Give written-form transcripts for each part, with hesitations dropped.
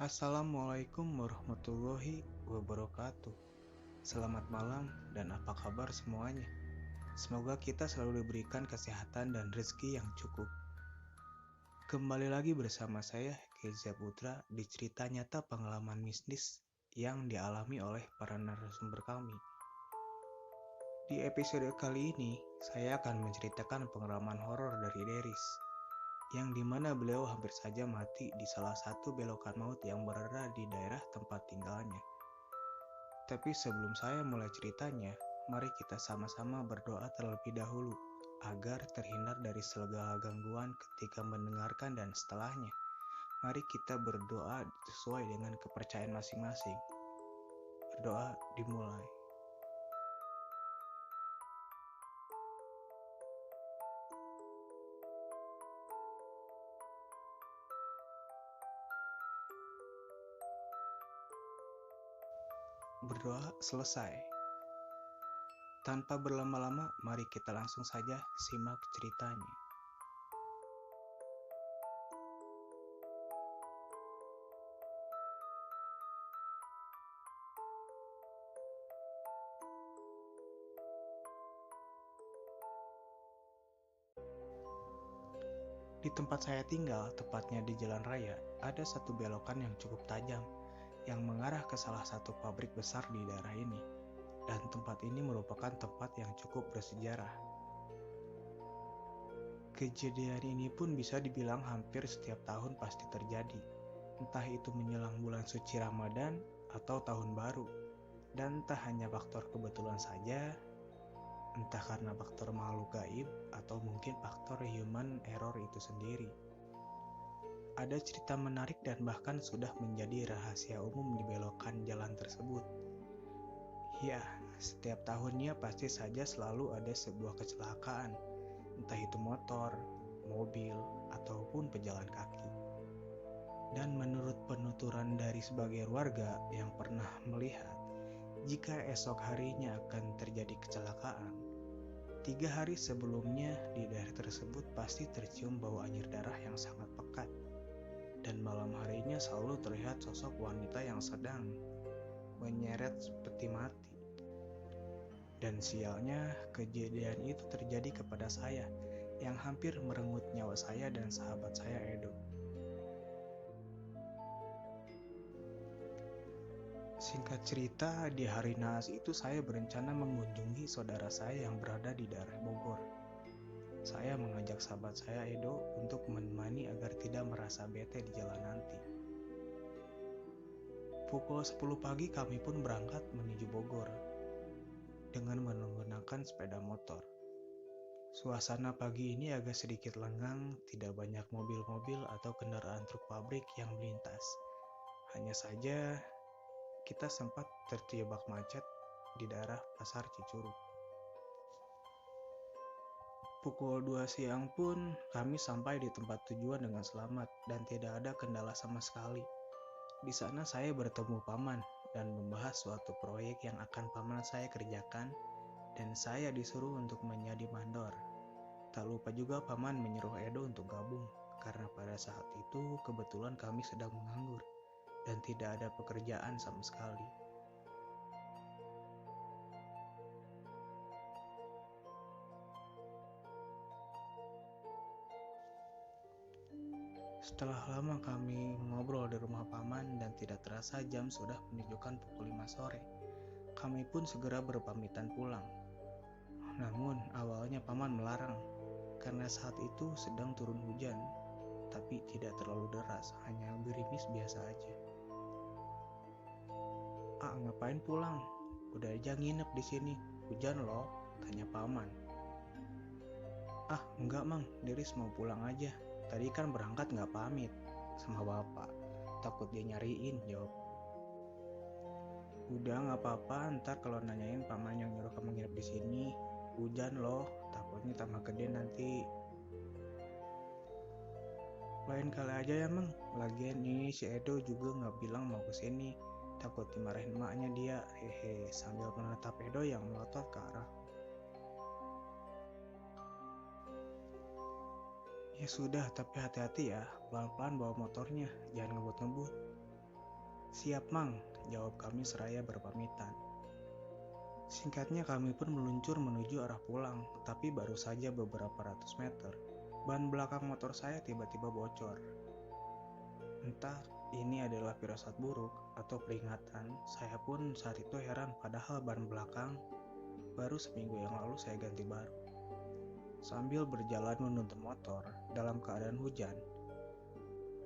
Assalamualaikum warahmatullahi wabarakatuh. Selamat malam dan apa kabar semuanya? Semoga kita selalu diberikan kesehatan dan rezeki yang cukup. Kembali lagi bersama saya, Keza Putra, di cerita nyata pengalaman bisnis yang dialami oleh para narasumber kami. Di episode kali ini, saya akan menceritakan pengalaman horor dari Deris, yang dimana beliau hampir saja mati di salah satu belokan maut yang berada di daerah tempat tinggalnya. Tapi sebelum saya mulai ceritanya, mari kita sama-sama berdoa terlebih dahulu agar terhindar dari segala gangguan ketika mendengarkan dan setelahnya. Mari kita berdoa sesuai dengan kepercayaan masing-masing. Berdoa dimulai. Berdoa selesai. Tanpa berlama-lama, mari kita langsung saja simak ceritanya. Di tempat saya tinggal, tepatnya di jalan raya, ada satu belokan yang cukup tajam yang mengarah ke salah satu pabrik besar di daerah ini. Dan tempat ini merupakan tempat yang cukup bersejarah. Kejadian ini pun bisa dibilang hampir setiap tahun pasti terjadi, entah itu menjelang bulan suci Ramadan atau tahun baru. Dan tak hanya faktor kebetulan saja, entah karena faktor makhluk gaib atau mungkin faktor human error itu sendiri. Ada cerita menarik dan bahkan sudah menjadi rahasia umum di belokan jalan tersebut. Ya, setiap tahunnya pasti saja selalu ada sebuah kecelakaan, entah itu motor, mobil, ataupun pejalan kaki. Dan menurut penuturan dari sebagian warga yang pernah melihat, jika esok harinya akan terjadi kecelakaan, 3 hari sebelumnya di daerah tersebut pasti tercium bau anyir darah yang sangat pekat. Dan malam harinya selalu terlihat sosok wanita yang sedang menyeret peti mati. Dan sialnya, kejadian itu terjadi kepada saya yang hampir merenggut nyawa saya dan sahabat saya Edo. Singkat cerita, di hari naas itu saya berencana mengunjungi saudara saya yang berada di daerah Bogor. Saya mengajak sahabat saya Edo untuk menemani agar tidak merasa bete di jalan nanti. Pukul 10 pagi kami pun berangkat menuju Bogor dengan menggunakan sepeda motor. Suasana pagi ini agak sedikit lengang, tidak banyak mobil-mobil atau kendaraan truk pabrik yang melintas. Hanya saja kita sempat terjebak macet di daerah Pasar Cicurug. Pukul 2 siang pun kami sampai di tempat tujuan dengan selamat dan tidak ada kendala sama sekali. Di sana saya bertemu paman dan membahas suatu proyek yang akan paman saya kerjakan dan saya disuruh untuk menjadi mandor. Tak lupa juga paman menyuruh Edo untuk gabung karena pada saat itu kebetulan kami sedang menganggur dan tidak ada pekerjaan sama sekali. Setelah lama kami mengobrol di rumah paman dan tidak terasa jam sudah menunjukkan pukul 5 sore. Kami pun segera berpamitan pulang. Namun awalnya paman melarang karena saat itu sedang turun hujan, tapi tidak terlalu deras, hanya gerimis biasa aja. Ngapain pulang? Udah aja nginep di sini. Hujan loh, tanya paman. Enggak mang, Deris mau pulang aja. Tadi kan berangkat nggak pamit sama bapak. Takut dia nyariin, jawab. Udah nggak apa-apa, ntar kalau nanyain paman yang nyuruh kamu nginep di sini. Hujan loh, takutnya tambah gede nanti. Lain kali aja ya mang. Lagian ini si Edo juga nggak bilang mau kesini. Takut dimarahin emaknya dia, hehe, sambil menatap Edo yang melotot ke arah. Ya sudah, tapi hati-hati ya, pelan-pelan bawa motornya, jangan ngebut-ngebut. Siap mang, jawab kami seraya berpamitan. Singkatnya kami pun meluncur menuju arah pulang, tapi baru saja beberapa ratus meter, ban belakang motor saya tiba-tiba bocor. Entah ini adalah firasat buruk atau peringatan, saya pun saat itu heran padahal ban belakang baru seminggu yang lalu saya ganti baru. Sambil berjalan menuntun motor dalam keadaan hujan,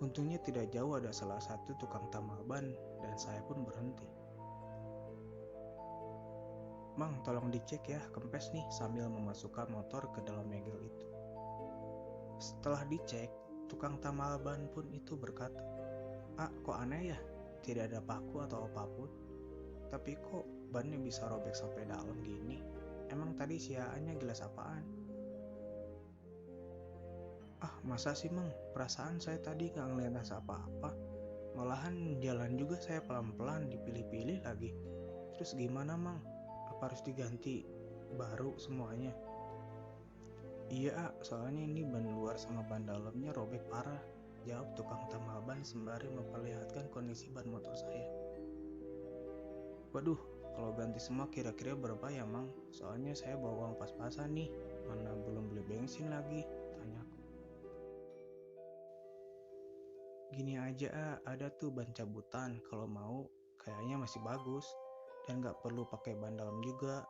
untungnya tidak jauh ada salah satu tukang tambal ban dan saya pun berhenti. Mang, tolong dicek ya kempes nih, sambil memasukkan motor ke dalam bengkel itu. Setelah dicek, tukang tambal ban pun itu berkata, kok aneh ya, tidak ada paku atau apapun. Tapi kok bannya bisa robek sampai dalam gini? Emang tadi siaannya gelas apaan? Masa sih mang, perasaan saya tadi gak ngeliat apa-apa. Malahan jalan juga saya pelan-pelan, dipilih-pilih lagi. Terus gimana mang? Apa harus diganti baru semuanya? Iya, soalnya ini ban luar sama ban dalamnya robek parah, jawab tukang tambal ban sembari memperlihatkan kondisi ban motor saya. Waduh, kalau ganti semua kira-kira berapa ya mang? Soalnya saya bawa uang pas-pasan nih, mana belum beli bensin lagi, tanyaku. Gini aja, ada tuh ban cabutan, kalau mau kayaknya masih bagus dan gak perlu pakai ban dalam juga.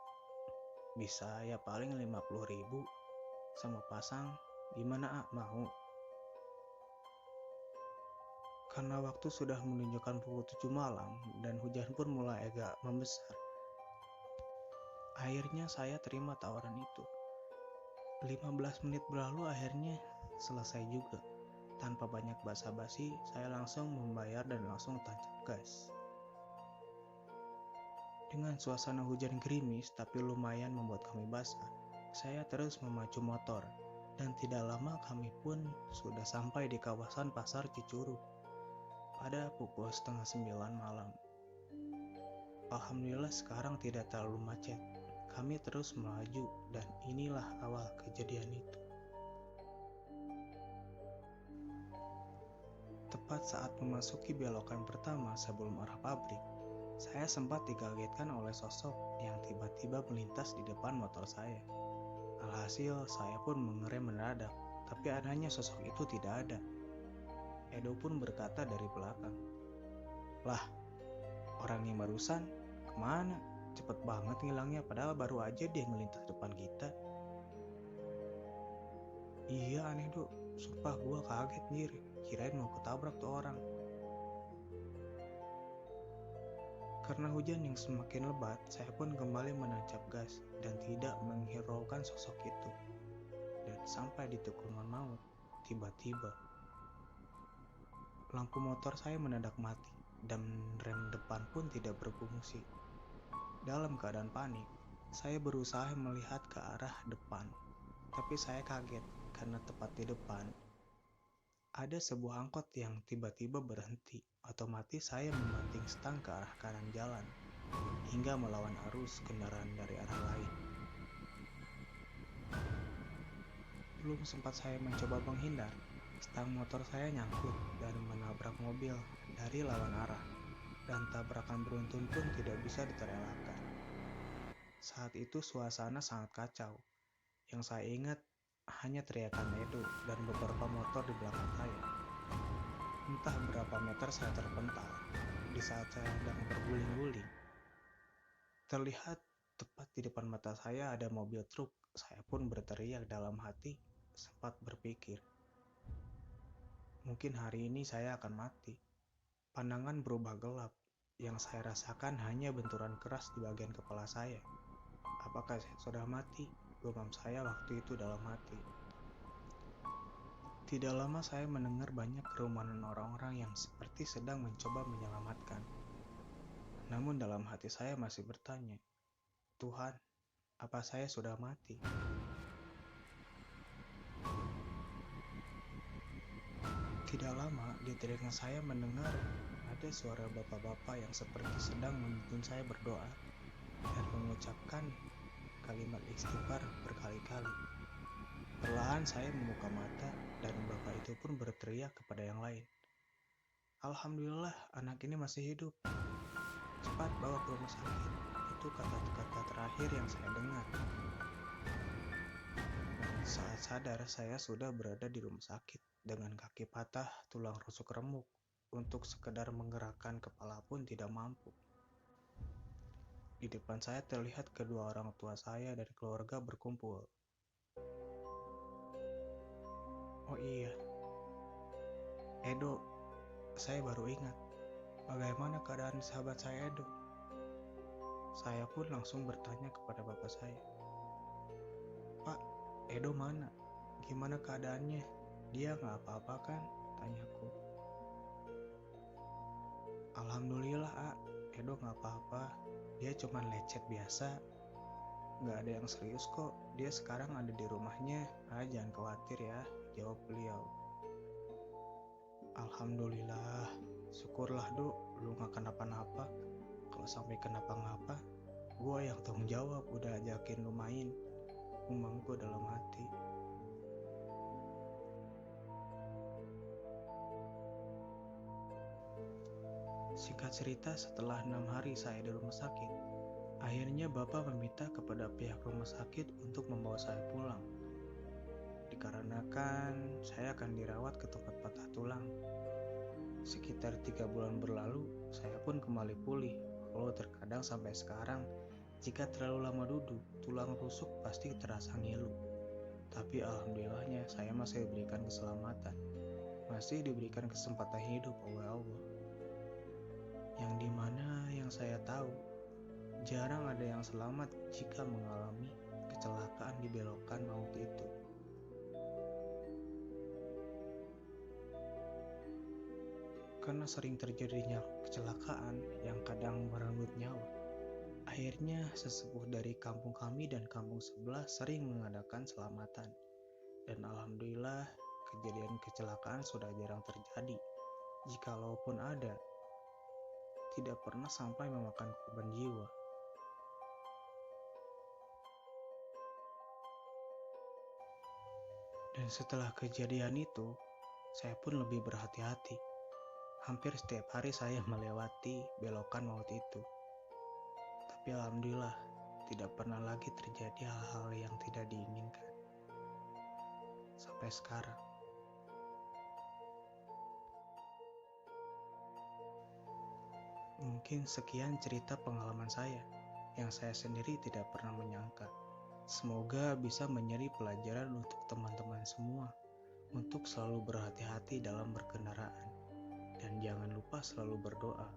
Bisa ya paling 50.000 sama pasang. Gimana mau? Karena waktu sudah menunjukkan pukul 7 malam dan hujan pun mulai agak membesar, akhirnya saya terima tawaran itu. 15 menit berlalu, akhirnya selesai juga. Tanpa banyak basa-basi, saya langsung membayar dan langsung tancap gas. Dengan suasana hujan gerimis tapi lumayan membuat kami basah, saya terus memacu motor, dan tidak lama kami pun sudah sampai di kawasan Pasar Cicurug pada pukul 8:30 malam. Alhamdulillah sekarang tidak terlalu macet. Kami terus melaju dan inilah awal kejadian itu. Tepat saat memasuki belokan pertama sebelum arah pabrik, saya sempat dikagetkan oleh sosok yang tiba-tiba melintas di depan motor saya. Alhasil saya pun mengerem mendadak, tapi anehnya sosok itu tidak ada. Edo pun berkata dari belakang, "Lah, orang yang barusan kemana? Cepet banget ngilangnya, padahal baru aja dia ngelintas depan kita." Iya aneh dok, sumpah gua kaget anjir, kirain mau ketabrak tuh orang. Karena hujan yang semakin lebat, saya pun kembali menancap gas dan tidak menghiraukan sosok itu. Dan sampai di tikungan maut, tiba-tiba lampu motor saya mendadak mati dan rem depan pun tidak berfungsi. Dalam keadaan panik, saya berusaha melihat ke arah depan, tapi saya kaget karena tepat di depan ada sebuah angkot yang tiba-tiba berhenti. Otomatis saya membanting stang ke arah kanan jalan hingga melawan arus kendaraan dari arah lain. Belum sempat saya mencoba menghindar, stang motor saya nyangkut dan menabrak mobil dari lawan arah, dan tabrakan beruntun pun tidak bisa diterelakkan. Saat itu suasana sangat kacau. Yang saya ingat hanya teriakan Edo dan beberapa motor di belakang saya. Entah berapa meter saya terpental. Di saat saya sedang berguling-guling, terlihat tepat di depan mata saya ada mobil truk. Saya pun berteriak dalam hati, sempat berpikir, mungkin hari ini saya akan mati. Pandangan berubah gelap. Yang saya rasakan hanya benturan keras di bagian kepala saya. Apakah saya sudah mati? Gumam saya waktu itu dalam hati. Tidak lama saya mendengar banyak kerumunan orang-orang yang seperti sedang mencoba menyelamatkan. Namun dalam hati saya masih bertanya, Tuhan, apa saya sudah mati? Tidak lama di telinga saya mendengar ada suara bapak-bapak yang seperti sedang menuntun saya berdoa dan mengucapkan kalimat istighfar berkali-kali. Perlahan saya membuka mata dan bapak itu pun berteriak kepada yang lain, Alhamdulillah anak ini masih hidup. Cepat bawa ke rumah sakit. Itu kata-kata terakhir yang saya dengar. Dan saat sadar saya sudah berada di rumah sakit dengan kaki patah, tulang rusuk remuk. Untuk sekedar menggerakkan kepala pun tidak mampu. Di depan saya terlihat kedua orang tua saya dan keluarga berkumpul. Oh iya, Edo, saya baru ingat. Bagaimana keadaan sahabat saya Edo? Saya pun langsung bertanya kepada bapak saya. Pak, Edo mana? Gimana keadaannya? Dia nggak apa-apa kan? Tanyaku. Alhamdulillah, Edo nggak apa-apa. Dia cuma lecet biasa. Nggak ada yang serius kok. Dia sekarang ada di rumahnya. Jangan khawatir ya, jawab beliau. Alhamdulillah, syukurlah Dok, lu nggak kenapa-napa. Kalau sampai kenapa-napa, gue yang tanggung jawab udah ajakin lu main. Umam gue dalam hati. Singkat cerita, setelah 6 hari saya di rumah sakit, akhirnya bapak meminta kepada pihak rumah sakit untuk membawa saya pulang. Dikarenakan saya akan dirawat ke tempat patah tulang. Sekitar 3 bulan berlalu, saya pun kembali pulih. Walau terkadang sampai sekarang, jika terlalu lama duduk, tulang rusuk pasti terasa ngilu. Tapi alhamdulillahnya saya masih diberikan keselamatan. Masih diberikan kesempatan hidup oleh Allah. Yang dimana yang saya tahu, jarang ada yang selamat jika mengalami kecelakaan di belokan maut itu. Karena sering terjadinya kecelakaan yang kadang merenggut nyawa, akhirnya sesepuh dari kampung kami dan kampung sebelah sering mengadakan selamatan. Dan alhamdulillah kejadian kecelakaan sudah jarang terjadi. Jikalaupun ada, tidak pernah sampai memakan korban jiwa. Dan setelah kejadian itu, saya pun lebih berhati-hati. Hampir setiap hari saya melewati belokan maut itu. Tapi alhamdulillah, tidak pernah lagi terjadi hal-hal yang tidak diinginkan. Sampai sekarang. Mungkin sekian cerita pengalaman saya, yang saya sendiri tidak pernah menyangka. Semoga bisa menjadi pelajaran untuk teman-teman semua, untuk selalu berhati-hati dalam berkendaraan. Dan jangan lupa selalu berdoa.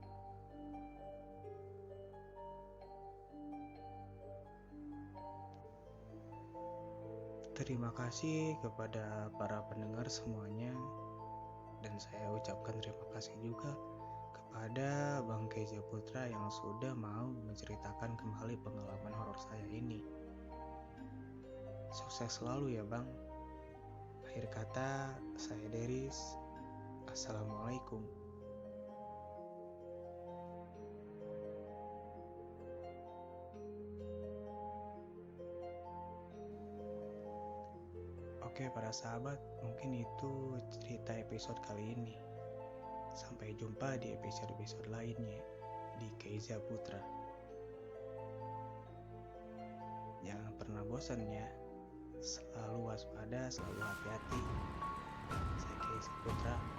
Terima kasih kepada para pendengar semuanya. Dan saya ucapkan terima kasih juga kepada Bang Keza Putra yang sudah mau menceritakan kembali pengalaman horor saya ini. Sukses selalu ya Bang. Akhir kata, saya Deris. Assalamualaikum. Oke para sahabat, mungkin itu cerita episode kali ini. Sampai jumpa di episode-episode lainnya di Keza Putra. Jangan pernah bosan ya. Selalu waspada, selalu hati-hati. Saya Keza Putra.